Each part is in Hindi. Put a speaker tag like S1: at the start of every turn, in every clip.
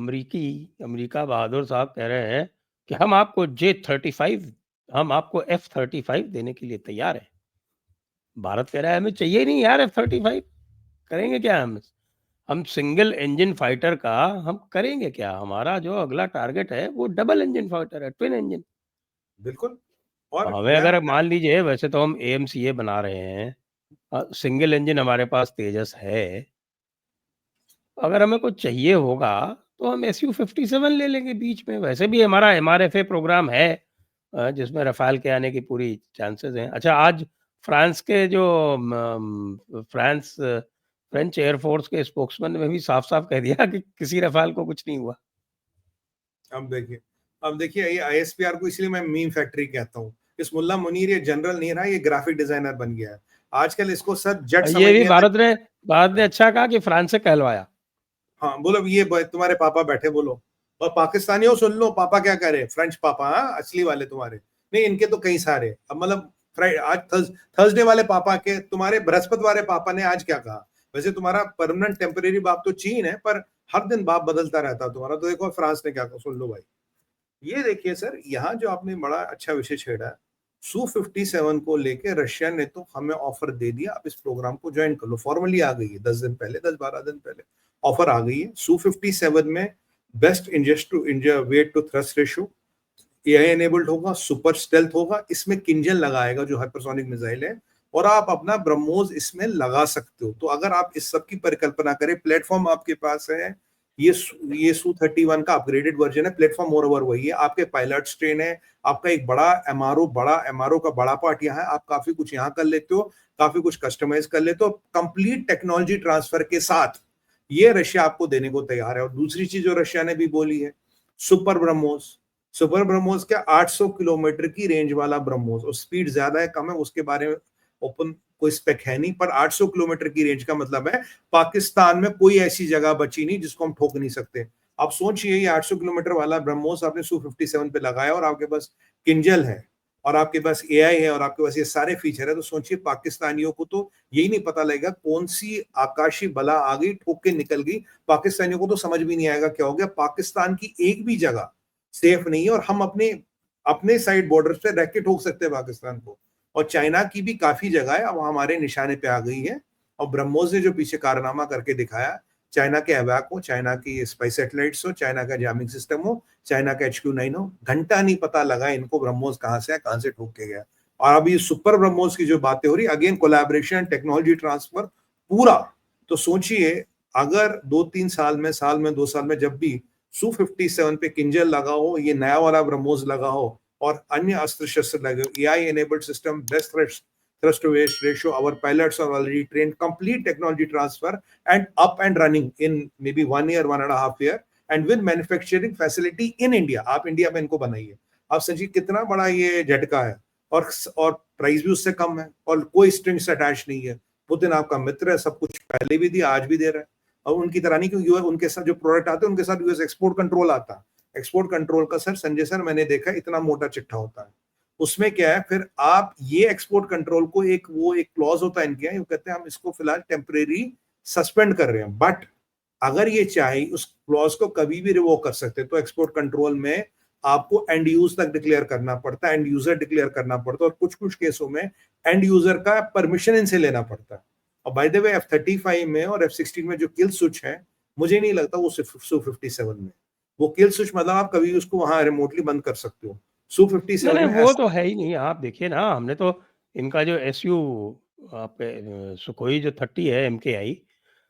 S1: अमेरिका बहादुर साहब कह रहे हैं कि हम आपको F-35 देने के लिए तैयार हैं। भारत कह रहा है हमें चाहिए नहीं यार F-35, करेंगे क्या हम सिंगल इंजन फाइटर का हम करेंगे क्या? हमारा जो अगला टारगेट है वो डबल इंजन फाइटर है, ट्विन इंजन।
S2: बिल्कुल। और
S1: हमें
S2: यार
S1: अगर मान लीजिए, वैसे तो हम AMCA बना रहे हैं, सिंगल इंजन हमारे पास तेजस है। अगर हमें कुछ चाहिए होगा तो हम Su-57 ले लेंगे बीच में। वैसे भी हमारा MRFA प्रोग्राम है, जिसमें रफाल के आने की पूरी चांसेस हैं। अच्छा, आज फ्रांस के जो फ्रेंच एयरफोर्स के स्पोक्समैन ने भी साफ साफ कह दिया कि किसी रफाल को कुछ नहीं हुआ।
S2: अब देखिए ये ISPR को इसलिए मैं मीम फैक्ट्री कहता हूँ। इस मुल्ला मुनीर ये जनरल नहीं रहा, ये ग्राफिक डिजाइनर बन गया है आजकल। इसको सब जट
S1: ये भी
S2: समझने
S1: भारत ने अच्छा कहा कि फ्रांस से कहलवाया।
S2: हाँ बोलो, ये तुम्हारे पापा बैठे बोलो, और पाकिस्तानियों सुन लो पापा क्या कह रहे हैं, फ्रेंच पापा, हाँ असली वाले तुम्हारे नहीं, इनके तो कई सारे। अब मतलब आज थर्सडे वाले पापा के, तुम्हारे बृहस्पति वाले पापा ने आज क्या कहा। वैसे तुम्हारा परमानेंट टेम्परेरी बाप तो चीन है, पर हर दिन बाप बदलता रहता है तुम्हारा। तो देखो फ्रांस ने क्या कहा, सुन लो भाई। ये देखिए सर, यहाँ जो आपने बड़ा अच्छा विषय छेड़ा है, Su-57 को लेके रशिया ने तो हमें ऑफर दे दिया, आप इस प्रोग्राम को ज्वाइन कर लो। फॉर्मली आ गई है 10-12 दिन पहले ऑफर आ गई है। Su-57 में बेस्ट इंजस्ट weight to thrust ratio, AI enabled होगा, सुपर स्टेल्थ होगा, इसमें किंजल लगाएगा जो हाइपरसोनिक मिसाइल है, और आप अपना ब्रह्मोस इसमें लगा सकते हो। तो अगर आप इस सब की परिकल्पना करें, प्लेटफॉर्म आपके पास है, ये Su-31 का अपग्रेडेड वर्जन है, प्लेटफॉर्म मोर ओवर वही है, आपके पायलट ट्रेन है, आपका एक बड़ा MRO का बड़ा पार्ट यहाँ है, आप काफी कुछ यहाँ कर लेते हो, काफी कुछ कस्टमाइज कर लेते हो, कंप्लीट टेक्नोलॉजी ट्रांसफर के साथ ये रशिया आपको देने को तैयार है। और दूसरी चीज जो रशिया ने भी बोली है, सुपर ब्रह्मोस। सुपर ब्रह्मोस क्या, 800 किलोमीटर की रेंज वाला ब्रह्मोस, और स्पीड ज्यादा है कम है उसके बारे में ओपन कोई स्पेक है नहीं, पर 800 किलोमीटर की रेंज का मतलब है पाकिस्तान में कोई ऐसी जगह बची नहीं जिसको हम ठोक नहीं सकते। आप सोचिए, ये 800 किलोमीटर वाला ब्रह्मोस आपने Su-57 पे लगाया, और आपके पास किंजल है, और आपके पास AI है, और आपके पास ये सारे फीचर है, तो सोचिए पाकिस्तानियों को तो यही नहीं पता लगेगा कौन सी आकाशी बला आ गई, ठोक के निकल गई। पाकिस्तानियों को तो समझ भी नहीं आएगा क्या हो गया। पाकिस्तान की एक भी जगह सेफ नहीं है, और हम अपने अपने साइड बॉर्डर पे रह के ठोक सकते हैं पाकिस्तान को। और चाइना की भी काफी जगह है अब हमारे निशाने पे आ गई है। और ब्रह्मोस ने जो पीछे कारनामा करके दिखाया, चाइना के अवैक हो, चाइना की स्पाई सैटेलाइट्स हो, चाइना का जामिंग सिस्टम हो, चाइना का HQ-9 हो, घंटा नहीं पता लगा इनको ब्रह्मोस कहां से है, कहां से ठोक के गया। और अभी सुपर ब्रह्मोस की जो बातें हो रही, अगेन कोलैबोरेशन, टेक्नोलॉजी ट्रांसफर पूरा। तो सोचिए, अगर 2-3 साल में, साल में 2 साल में जब भी Su-57 पे किंजल लगा हो, ये नया वाला ब्रह्मोस लगा हो, और अन्य अस्त्र शस्त्र लगे, AI enabled system, best thrust to waste ratio, our pilots are already trained, complete technology transfer and up and running in maybe 1 year, 1.5 year, and with manufacturing facility in India। आप इंडिया में इनको बनाइए। आप समझिए कितना बड़ा ये झटका है, और प्राइस भी उससे कम है, और कोई स्ट्रिंग्स अटैच नहीं है। पुतिन आपका मित्र है, सब कुछ पहले भी दिया, आज भी दे रहा है। और उनकी तरह नहीं, क्योंकि उनके साथ जो प्रोडक्ट आते हैं उनके साथ यूएस एक्सपोर्ट कंट्रोल आता है। एक्सपोर्ट कंट्रोल का सर, संजय सर, मैंने देखा इतना मोटा चिट्ठा होता है। उसमें क्या है, फिर आप ये एक्सपोर्ट कंट्रोल को एक क्लॉज होता है इनके, ये कहते हैं हम इसको फिलहाल टेम्परेरी सस्पेंड कर रहे हैं, बट अगर ये चाहे उस क्लॉज को कभी भी रिवोक कर सकते हैं। तो एक्सपोर्ट कंट्रोल में आपको एंड यूज तक डिक्लेयर करना पड़ता है, एंड यूजर डिक्लेयर करना पड़ता है, और कुछ कुछ केसों में एंड यूजर का परमिशन इनसे लेना पड़ता है। और बाय द वे F-35 में और F-16 में जो किल स्विच है, मुझे नहीं लगता वो Su-57 में वो किल स्विच, मतलब आप कभी उसको वहां रिमोटली बंद कर सकते हो।
S1: नहीं
S2: Su-57
S1: नहीं,
S2: में
S1: वो
S2: ऐसा
S1: तो है ही नहीं। आप देखिए ना, हमने तो इनका जो आपके सुखोई जो 30 है MKI,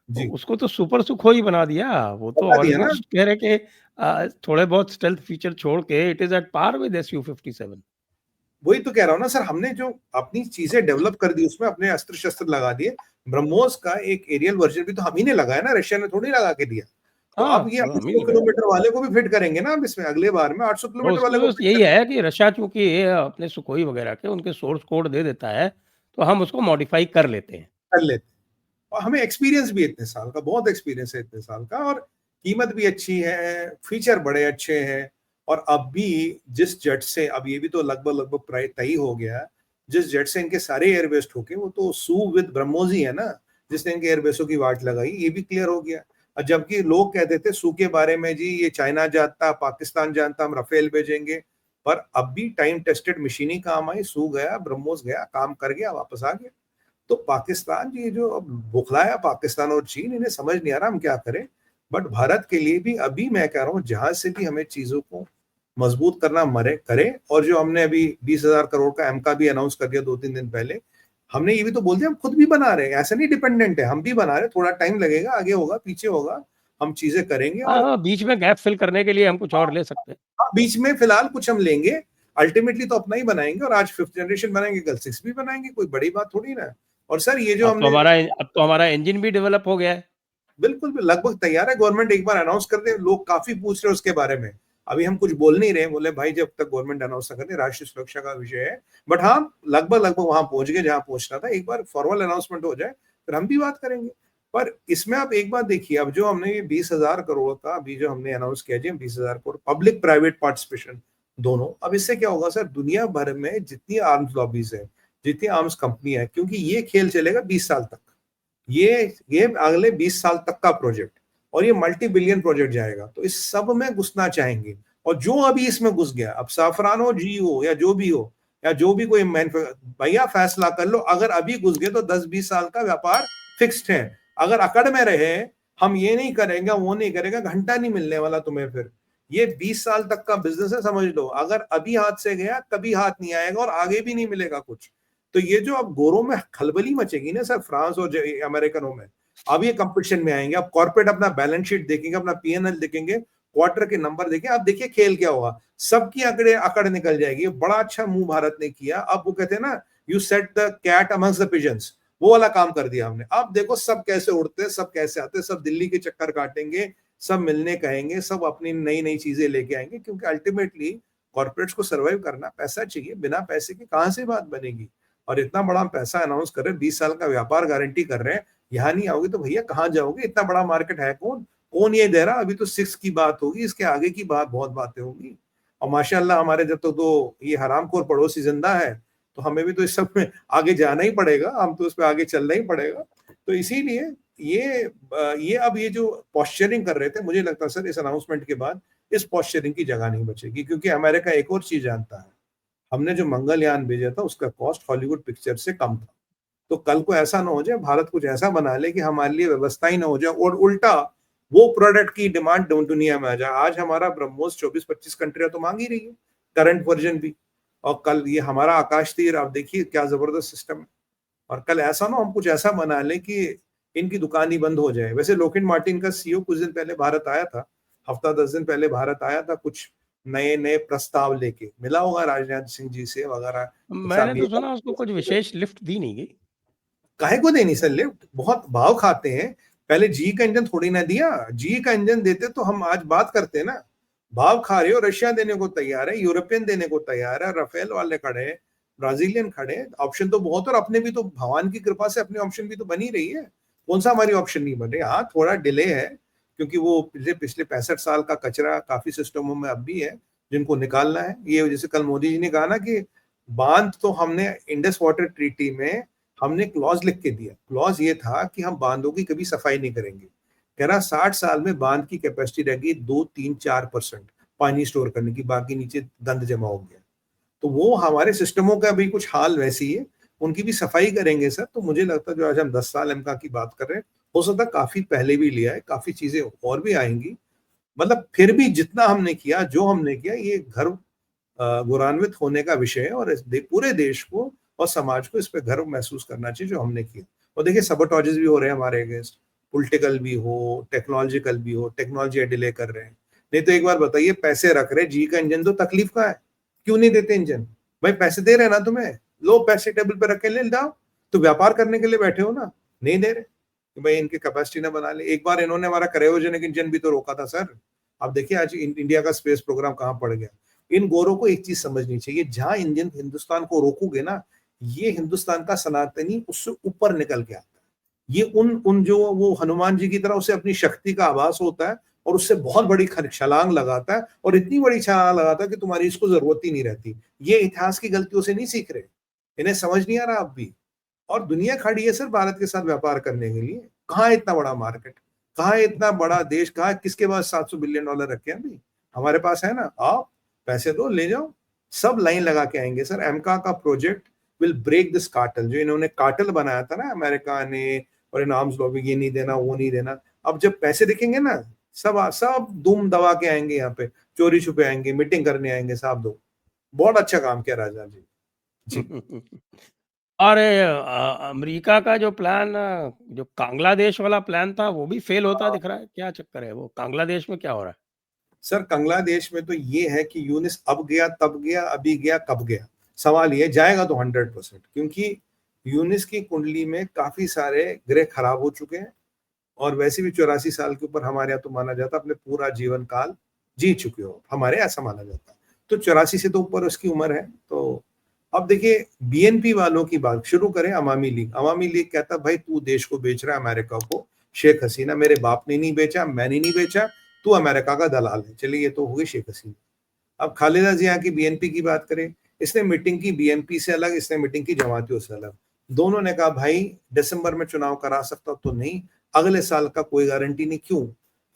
S2: जी
S1: उसको तो सुपर सुखोई बना दिया। वो तो
S2: बता दिया ना।
S1: ऑलमोस्ट कह रहे कि थोड़े बहुत स्टेल्थ फीचर छोड़ के it is at par with Su-57।
S2: वही तो कह रहा हूँ ना सर, हमने जो अपनी चीजें डेवलप कर दी, उसमें अपने अस्त्र शस्त्र लगा दिए। ब्रह्मोस का एक एरियल वर्जन भी तो हम ही ने लगाया ना, रशिया ने थोड़ी लगा के दिया। तो
S1: हाँ,
S2: अब ये
S1: हम ही
S2: 800
S1: लगाया।
S2: किलोमीटर वाले को भी फिट करेंगे ना, अब इसमें अगले बार में 800
S1: और
S2: किलोमीटर वाले
S1: उसमें
S2: को
S1: बस
S2: फिट
S1: यही
S2: करेंगे।
S1: है कि रशिया चूंकि अपने सुखोई वगैरह के उनके सोर्स कोड दे देता है, तो हम उसको मॉडिफाई कर लेते हैं।
S2: कर लेते हैं। और हमें एक्सपीरियंस भी इतने साल का, बहुत एक्सपीरियंस है इतने साल का, और कीमत भी अच्छी है, फीचर बड़े अच्छे हैं। और अब भी जिस जेट से, अब ये भी तो लगभग लगभग प्राय तय हो गया है, जिस जेट से इनके सारे एयरबेस ठोके वो तो सू विद ब्रह्मोस ही है ना, जिसने इनके एयरबेसों की वाट लगाई, ये भी क्लियर हो गया। जबकि लोग कहते थे सू के बारे में, जी ये चाइना जानता, पाकिस्तान जानता, हम राफेल भेजेंगे, पर अब भी टाइम टेस्टेड मशीन ही काम आई, सू गया, ब्रह्मोस गया, काम कर गया, वापस आ गया। तो पाकिस्तान, ये जो अब बुखलाया पाकिस्तान और चीन, इन्हें समझ नहीं आ रहा हम क्या करें। बट भारत के लिए भी अभी मैं कह रहा हूँ, जहां से भी हमें चीजों को मजबूत करना मरे करे। और जो हमने अभी 20,000 करोड़ का एमका भी अनाउंस कर दिया 2-3 दिन पहले, हमने ये भी तो बोल दिया हम खुद भी बना रहे हैं, ऐसा नहीं डिपेंडेंट है, हम भी बना रहे हैं, थोड़ा टाइम लगेगा, आगे होगा पीछे होगा, हम चीजें करेंगे। और
S1: हाँ, बीच में गैप फिल करने के लिए हम कुछ और ले सकते हैं।
S2: बीच में फिलहाल कुछ हम लेंगे, अल्टीमेटली तो अपना ही बनाएंगे, और आज 5th जनरेशन बनाएंगे, कल 6 भी बनाएंगे, कोई बड़ी बात थोड़ी ना है। और सर ये जो हमने
S1: अब तो हमारा इंजन भी डेवलप हो गया है।
S2: बिल्कुल लगभग तैयार है, गवर्नमेंट एक बार अनाउंस कर दे, लोग काफी पूछ रहे हैं उसके बारे में। अभी हम कुछ बोल नहीं रहे, बोले भाई जब तक गवर्नमेंट अनाउंस कर दे, राष्ट्रीय सुरक्षा का विषय है। बट हाँ, लगभग वहां पहुंच गए जहां पहुंचना था, एक बार फॉर्मल अनाउंसमेंट हो जाए फिर हम भी बात करेंगे। पर इसमें आप एक बात देखिए, अब जो हमने ये 20,000 करोड़ का अभी जो हमने अनाउंस किया, जी 20,000 करोड़ पब्लिक प्राइवेट पार्टिसिपेशन दोनों, अब इससे क्या होगा सर, दुनिया भर में जितनी आर्म्स लॉबीज है, जितनी आर्म्स कंपनी है, क्योंकि ये खेल चलेगा 20 साल तक, ये अगले 20 साल तक का प्रोजेक्ट, और ये मल्टी बिलियन प्रोजेक्ट जाएगा, तो इस सब में घुसना चाहेंगे। और जो अभी इसमें घुस गया, अब साफरान हो, जी हो, या जो भी हो, या जो भी कोई भैया फैसला कर लो, अगर अभी घुस गए तो 10-20 साल का व्यापार फिक्स्ड है। अगर अकड़ में रहे, हम ये नहीं करेंगे वो नहीं करेगा, घंटा नहीं मिलने वाला तुम्हें फिर। ये 20 साल तक का बिजनेस है, समझ लो। अगर अभी हाथ से गया, कभी हाथ नहीं आएगा, और आगे भी नहीं मिलेगा कुछ। तो ये जो अब गोरों में खलबली मचेगी ना सर, फ्रांस और अमेरिकनों में, अब ये कंपटीशन में आएंगे। अब कॉर्पोरेट अपना बैलेंस शीट देखेंगे, अपना पीएनएल देखेंगे, क्वार्टर के नंबर देखेंगे, अब देखिए खेल क्या होगा, सबकी अकड़ निकल जाएगी। बड़ा अच्छा मुंह भारत ने किया। अब वो कहते हैं ना, you set the cat amongst the pigeons, वो वाला काम कर दिया हमने। अब देखो सब कैसे उड़ते, सब कैसे आते, सब दिल्ली के चक्कर काटेंगे, सब मिलने कहेंगे, सब अपनी नई नई चीजें लेके आएंगे, क्योंकि अल्टीमेटली कॉर्पोरेट्स को सर्वाइव करना पैसा चाहिए, बिना पैसे के कहां से बात बनेगी। और इतना बड़ा पैसा अनाउंस कर रहे हैं, 20 साल का व्यापार गारंटी कर रहे हैं, यहाँ नहीं आओगे तो भैया कहाँ जाओगे, इतना बड़ा मार्केट है, कौन ये दे रहा। अभी तो 6 की बात होगी, इसके आगे की बात बहुत बातें होंगी। और माशाल्लाह हमारे जब तक तो ये हरामखोर पड़ोसी जिंदा है, तो हमें भी तो इस सब में आगे जाना ही पड़ेगा, हम तो उस पर आगे चलना ही पड़ेगा। तो इसीलिए ये अब ये जो पॉस्चरिंग कर रहे थे, मुझे लगता है सर इस अनाउंसमेंट के बाद इस पॉस्चरिंग की जगह नहीं बचेगी, क्योंकि अमेरिका एक और चीज जानता है, हमने जो मंगलयान भेजा था उसका कॉस्ट हॉलीवुड पिक्चर से कम था। तो कल को ऐसा ना हो जाए, भारत कुछ ऐसा बना ले कि हमारे लिए व्यवस्था ही ना हो जाए, और उल्टा वो प्रोडक्ट की डिमांड दुनिया में आ जाए। आज हमारा ब्रह्मोस 24-25 कंट्रियां तो मांग ही रही है, करंट वर्जन भी। और कल ये हमारा आकाश तीर, आप देखिए क्या जबरदस्त सिस्टम है। और कल ऐसा ना हम कुछ ऐसा बना ले कि इनकी दुकान ही बंद हो जाए। वैसे लोकहिड मार्टिन का सीईओ कुछ दिन पहले भारत आया था, हफ्ता 10 दिन पहले भारत आया था, कुछ नए नए प्रस्ताव लेके मिला होगा राजनाथ सिंह जी से वगैरह।
S1: मैंने तो सुना उसको कुछ विशेष लिफ्ट दी नहीं गई।
S2: काहे को देनी सर लिफ्ट, बहुत भाव खाते हैं। पहले जी का इंजन थोड़ी ना दिया, जी का इंजन देते तो हम आज बात करते ना। भाव खा रहे हो, रशिया देने को तैयार है, यूरोपियन देने को तैयार है, राफेल वाले खड़े हैं, ब्राजीलियन खड़े हैं, ऑप्शन तो बहुत। और अपने भी तो भगवान की कृपा से अपनी ऑप्शन भी तो बनी रही है, कौन सा हमारी ऑप्शन नहीं बन रही। हाँ थोड़ा डिले है, क्योंकि वो पिछले 65 साल का कचरा काफी सिस्टमों में अब भी है जिनको निकालना है। ये जैसे कल मोदी जी ने कहा ना कि बांध तो हमने इंडस वाटर ट्रीटी में हमने क्लॉज लिख के दिया। क्लॉज ये था कि हम बांधों की कभी सफाई नहीं करेंगे। कह रहा 60 साल में बांध की कैपेसिटी रहेगी 2-3-4% पानी स्टोर करने की, बाकी नीचे गंद जमा हो गया। तो वो हमारे सिस्टमों का भी कुछ हाल वैसी है, उनकी भी सफाई करेंगे सर। तो मुझे लगता है जो आज हम 10 साल एमका की बात कर रहे हैं, हो सकता है काफी पहले भी लिया है, काफी चीजें और भी आएंगी। मतलब फिर भी जितना हमने किया, जो हमने किया, ये घर गौरवान्वित होने का विषय है, और पूरे देश को और समाज को इस पे गर्व महसूस करना चाहिए जो हमने किया। और देखिए सबोटॉजेस भी हो रहे हैं हमारे अगेंस्ट, पॉलिटिकल भी हो, टेक्नोलॉजिकल भी हो, टेक्नोलॉजी डिले कर रहे हैं। नहीं तो एक बार बताइए, पैसे रख रहे, जी का इंजन तो तकलीफ का है, क्यों नहीं देते इंजन? भाई पैसे दे रहे हैं ना तुम्हें, लो पैसे टेबल पे रख के ले जाओ, तो व्यापार करने के लिए बैठे हो ना, नहीं दे रहे कि भाई इनकी कैपेसिटी ना बना ले। एक बार इन्होंने हमारा क्रायोजेनिक इंजन भी तो रोका था सर। अब देखिए आज इंडिया का स्पेस प्रोग्राम कहाँ पड़ गया। इन गोरों को एक चीज समझनी चाहिए, जहां इंडियन हिंदुस्तान को रोकोगे ना, ये हिंदुस्तान का सनातनी उससे ऊपर निकल के आता है। ये उन उन जो वो हनुमान जी की तरह उसे अपनी शक्ति का आभास होता है, और उससे बहुत बड़ी छलांग लगाता है, और इतनी बड़ी छलांग लगाता है कि तुम्हारी इसको जरूरत ही नहीं रहती। ये इतिहास की गलतियों से नहीं सीख रहे, इन्हें समझ नहीं आ रहा अब भी। और दुनिया खड़ी है सर भारत के साथ व्यापार करने के लिए, कहाँ इतना बड़ा मार्केट। कहाँ है इतना बड़ा देश, कहाँ किसके पास $700 बिलियन रखे हैं अभी? हमारे पास है ना, आओ पैसे दो, ले जाओ, सब लाइन लगा के आएंगे सर। एमका का project will break this cartel. जो इन्होंने कार्टल बनाया था ना अमेरिका ने और इन आर्म्स लॉबी, ये नहीं देना वो नहीं देना, अब जब पैसे दिखेंगे ना, सब सब दुम दबा के आएंगे यहाँ पे, चोरी छुपे आएंगे, मीटिंग करने आएंगे साहब। दो बहुत अच्छा काम किया राजा जी। जी
S1: और अमेरिका का जो प्लान, जो बांग्लादेश वाला प्लान था, वो भी फेल होता दिख रहा है। क्या चक्कर है? वो बांग्लादेश में क्या हो रहा है?
S2: सर बांग्लादेश में तो ये है कि यूनिस अब गया, तब गया, अभी गया, कब गया, सवाल ये जाएगा तो 100%, क्योंकि यूनिस की कुंडली में काफी सारे ग्रह खराब हो चुके हैं और वैसे भी 84 साल के ऊपर हमारे यहाँ तो माना जाता अपने पूरा जीवन काल जी चुके हो, हमारे ऐसा माना जाता। तो 84 से तो ऊपर उसकी उम्र है। तो अब देखिए बीएनपी वालों की बात शुरू करें। अवामी लीग, अवामी लीग कहता भाई तू देश को बेच रहा है अमेरिका को, शेख हसीना, मेरे बाप ने नहीं बेचा, मैंने नहीं बेचा, तू अमेरिका का दलाल है। चलिए ये तो हो गई शेख हसीना। अब खालिदा जिया की बीएनपी की बात करें, इसने मीटिंग की बीएनपी से अलग, इसने मीटिंग की जमातियों से अलग। दोनों ने कहा भाई दिसंबर में चुनाव करा सकता तो नहीं, अगले साल का कोई गारंटी नहीं। क्यों?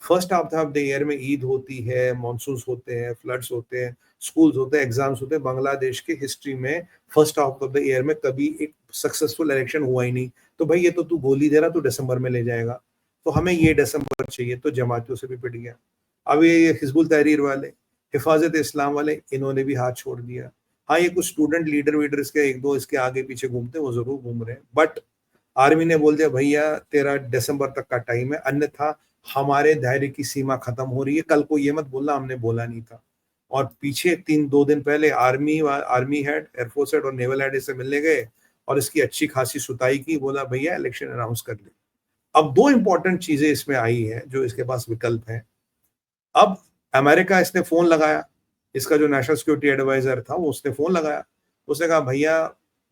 S2: First half of the year में ईद होती है, मानसून होते हैं, फ्लड्स होते हैं, स्कूल्स होते हैं, एग्जाम्स होते हैं। बांग्लादेश के हिस्ट्री में first half of the year में कभी एक सक्सेसफुल इलेक्शन हुआ ही नहीं। तो भाई ये तो तू गोली दे रहा, तू दिसंबर में ले जाएगा, तो हमें ये दिसंबर चाहिए। तो जमातियों से भी पिट गया। अब ये हिजबुल तहरीर वाले, हिफाजत इस्लाम वाले, इन्होंने भी हाथ छोड़ दिया। हाँ ये कुछ स्टूडेंट लीडर वीडर इसके एक दो इसके आगे पीछे घूमते, वो जरूर घूम रहे हैं, बट आर्मी ने बोल दिया भैया तेरा दिसंबर तक का टाइम है, अन्यथा हमारे दायरे की सीमा खत्म हो रही है। कल को ये मत बोलना हमने बोला नहीं था। और पीछे 2 दिन पहले आर्मी हेड, एयरफोर्स हेड और नेवल हेड से मिलने गए और इसकी अच्छी खासी सुताई की, बोला भैया इलेक्शन अनाउंस कर ले। अब दो इंपॉर्टेंट चीजें इसमें आई है जो इसके पास विकल्प है। अब अमेरिका, इसने फोन लगाया, इसका जो नेशनल सिक्योरिटी एडवाइजर था वो उसने फोन लगाया, उसने कहा भैया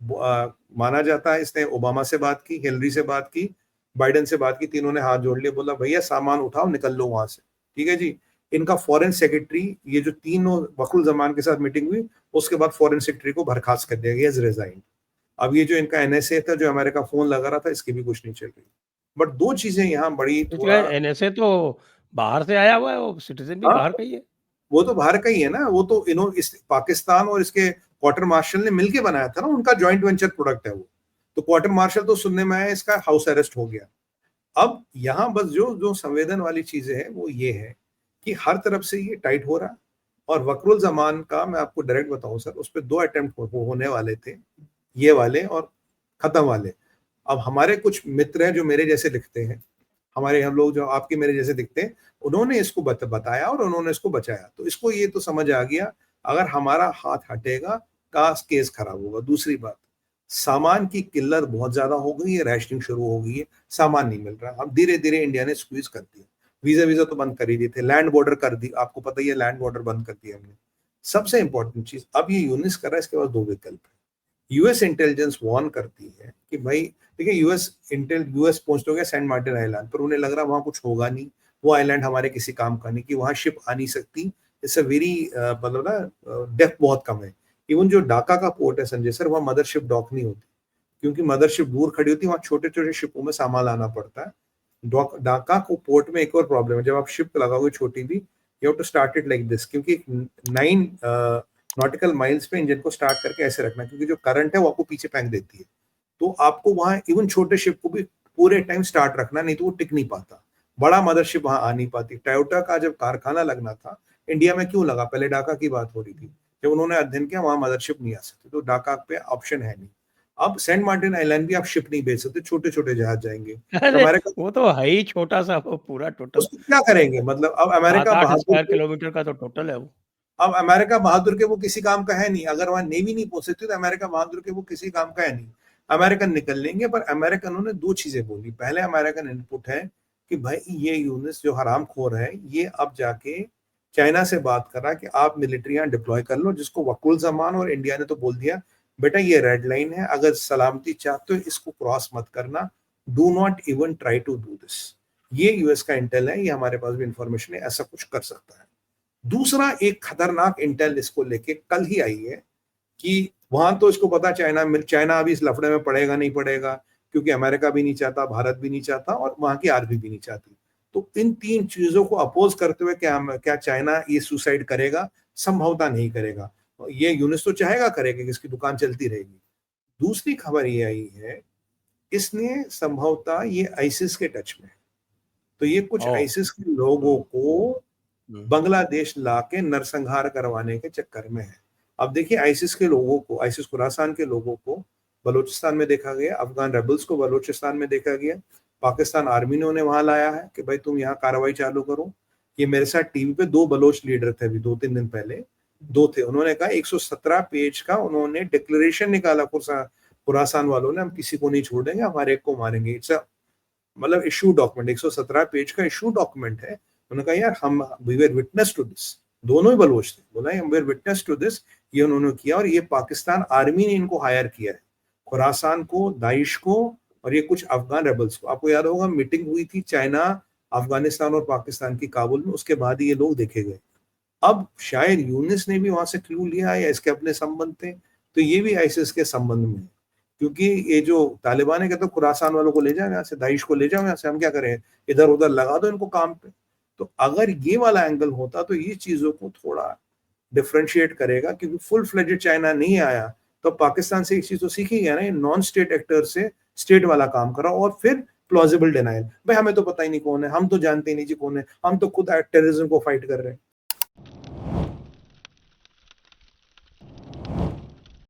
S2: माना जाता है, इसने ओबामा से बात की, हिलरी से बात की, बाइडेन से बात की, तीनों ने हाथ जोड़ लिए, बोला भैया सामान उठाओ निकल लो वहां से। ठीक है जी। इनका फॉरेन सेक्रेटरी, ये जो तीनों वकुल जमान के साथ मीटिंग हुई, उसके बाद फॉरेन सेक्रेटरी को बर्खास्त कर दिया गया, रिजाइन। अब ये जो इनका एनएसए था जो अमेरिका फोन लगा रहा था, इसकी भी कुछ नहीं चल रही। बट दो चीजें यहाँ बड़ी थोड़ा,
S1: एनएसए तो बाहर से आया हुआ है, वो सिटीजन भी
S2: हाँ
S1: बाहर का ही है।
S2: वो तो बाहर का ही है ना, वो तो इन्होंने इस पाकिस्तान और इसके क्वार्टर मार्शल ने मिलके बनाया था ना, उनका जॉइंट वेंचर प्रोडक्ट है वो। तो क्वार्टर मार्शल तो सुनने में आया इसका हाउस अरेस्ट हो गया। अब यहाँ बस जो जो संवेदन वाली चीजें हैं वो ये है कि हर तरफ से ये टाइट हो रहा। और वकरुल जमान का मैं आपको डायरेक्ट बताऊं सर, उस पर 2 अटेम्प्ट होने वाले थे, ये वाले और खत्म वाले। अब हमारे कुछ मित्र हैं जो मेरे जैसे लिखते हैं, हमारे हम लोग जो आपके मेरे जैसे दिखते हैं, उन्होंने इसको बताया और उन्होंने इसको बचाया। तो इसको ये तो समझ आ गया अगर हमारा हाथ हटेगा का केस खराब होगा। दूसरी बात, सामान की किल्लत बहुत ज्यादा हो गई है, रैशनिंग शुरू हो गई है, सामान नहीं मिल रहा। अब धीरे धीरे इंडिया ने स्क्वीज कर दिया। वीजा तो बंद कर ही दिए थे, लैंड बॉर्डर कर दी, आपको पता ही है, लैंड बॉर्डर बंद कर दिया हमने। सबसे इंपॉर्टेंट चीज अब ये यूनिस कर रहा है, इसके पास 2 विकल्प है। यूएस इंटेलिजेंस वार्न करती है कि भाई देखिए, यूएस पहुंच तो गया सेंट मार्टिन आइलैंड पर, उन्हें लग रहा वहां कुछ होगा नहीं, वो आइलैंड हमारे किसी काम का नहीं, कि वहां शिप आ नहीं सकती। इट्स अ वेरी मतलब ना डेप्थ बहुत कम है। इवन जो ढाका का पोर्ट है संजय सर, वहां मदरशिप डॉक नहीं होती, क्योंकि मदरशिप दूर खड़ी होती है, वहां छोटे छोटे शिपों में सामान लाना पड़ता है। ढाका को पोर्ट में एक और प्रॉब्लम है, जब आप शिप लगाओगे छोटी भी, you have to start it like this, क्योंकि 9 नॉटिकल माइल्स पे इंजन को स्टार्ट करके ऐसे रखना, क्योंकि जो करंट है वो आपको पीछे फेंक देती है। तो आपको वहां इवन छोटे शिप को भी पूरे टाइम स्टार्ट रखना, नहीं तो वो टिक नहीं पाता, बड़ा मदरशिप वहां आ नहीं पाती। टोयोटा का जब कारखाना लगना था इंडिया में, क्यों लगा? पहले ढाका की बात हो रही थी, जब उन्होंने अध्ययन किया वहां मदरशिप नहीं आ सकती, तो ढाका पे ऑप्शन है नहीं। अब सेंट मार्टिन आइलैंड भी आप शिप नहीं भेज सकते, छोटे छोटे जहाज जाएंगे। तो
S1: अरे
S2: अमेरिका
S1: वो तो है ही छोटा सा, वो पूरा टोटल
S2: उसको क्या करेंगे? मतलब अब
S1: सात
S2: अमेरिका
S1: आठ
S2: बहादुर
S1: स्क्वायर किलोमीटर का तो टोटल है वो।
S2: अब अमेरिका बहादुर के वो किसी काम का है नहीं, अगर वहां नेवी नहीं पहुंच सकती तो अमेरिका बहादुर के वो किसी काम का है नहीं। अमेरिकन निकल लेंगे, पर अमेरिकनों ने 2 चीजें बोली। पहले अमेरिकन इनपुट है कि भाई ये यूनिस जो हराम खोर है, ये अब जाके चाइना से बात कर रहा कि आप मिलिट्री यहाँ डिप्लॉय कर लो, जिसको वकुल जमान और इंडिया ने तो बोल दिया बेटा ये रेड लाइन है, अगर सलामती चाहते हो इसको क्रॉस मत करना, do not even try to do this. ये यूएस का इंटेल है, ये हमारे पास भी इंफॉर्मेशन है, ऐसा कुछ कर सकता है। दूसरा एक खतरनाक इंटेल इसको लेके कल ही आई है कि वहां तो इसको पता चाइना अभी इस लफड़े में पड़ेगा नहीं पड़ेगा, क्योंकि अमेरिका भी नहीं चाहता, भारत भी नहीं चाहता और वहां की आर्मी भी नहीं चाहती। तो इन तीन चीजों को अपोज करते हुए क्या चाइना ये सुसाइड करेगा? संभवता नहीं करेगा। ये यूनिस तो चाहेगा करेगा कि इसकी दुकान चलती रहेगी। दूसरी खबर ये आई है, इसने संभवतः ये आईसिस के टच में, तो ये कुछ आईसिस के लोगों को बांग्लादेश लाके नरसंहार करवाने के चक्कर में है। अब देखिए, आईसिस के लोगों को, आईसिस खुरासान के लोगों को बलूचिस्तान में देखा गया, अफगान रेबल्स को बलूचिस्तान में देखा गया, पाकिस्तान आर्मी ने उन्हें वहां लाया है कि भाई तुम यहाँ कार्रवाई चालू करो। ये मेरे साथ टीवी पे 2 बलोच लीडर थे अभी 2-3 दिन पहले, 2 थे, उन्होंने कहा 117 पेज का उन्होंने डिक्लेरेशन निकाला खुरासान वालों ने, हम किसी को नहीं छोड़ेंगे, हमारे एक को मारेंगे। इट्स मतलब इशू डॉक्यूमेंट, 117 पेज का इशू डॉक्यूमेंट है। उन्होंने कहा यार हम we were witness to this, दोनों ही बलोच थे, बोला हम वर विटनेस टू दिस, ये उन्होंने किया। और ये पाकिस्तान आर्मी ने इनको हायर किया है, खुरासान को, दाइश को और ये कुछ अफगान रेबल्स को। आपको याद होगा मीटिंग हुई थी चाइना, अफगानिस्तान और पाकिस्तान की काबुल में, उसके बाद ये लोग देखे गए। अब शायद यूनिस ने भी वहां से क्लू लिया या इसके अपने संबंध थे, तो ये भी आईसिस के संबंध में है। क्योंकि ये जो तालिबान है कहते खुरासान वालों को ले जाओ यहाँ से, दाइश को ले जाओ यहाँ से, हम क्या करें, इधर उधर लगा दो इनको काम पे। तो अगर ये वाला एंगल होता तो ये चीजों को थोड़ा डिफ्रेंशिएट करेगा, क्योंकि फुल फ्लेजेड चाइना नहीं आया तो पाकिस्तान से एक चीज तो सीखी गया ना, नॉन स्टेट एक्टर से स्टेट वाला काम करा और फिर प्लॉजिबल डिनाइल, भाई हमें तो पता ही नहीं कौन है, हम तो जानते ही नहीं जी कौन है, हम तो खुद टेररिज्म को फाइट कर रहे हैं।